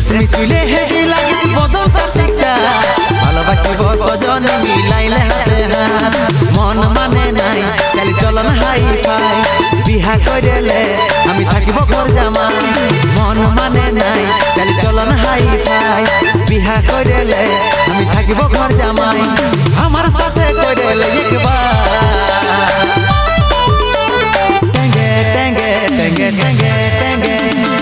রেশমি চুলে হেভি লাগিস বদনটা চিকচা ভালোবাসিব সজন মিলাইলে হাতে হাত মন মানে নাই চালি চলন হাই ফাই বিহা কইলে আমি থাকিব ঘর জামাই মন মানে নাই চালি চলন হাই ফাই বিহা কইলে আমি থাকিব ঘর জামাই আমার সাথে কইলে একবার টেঙ্গে টেঙ্গে টেঙ্গে টেঙ্গে টেঙ্গে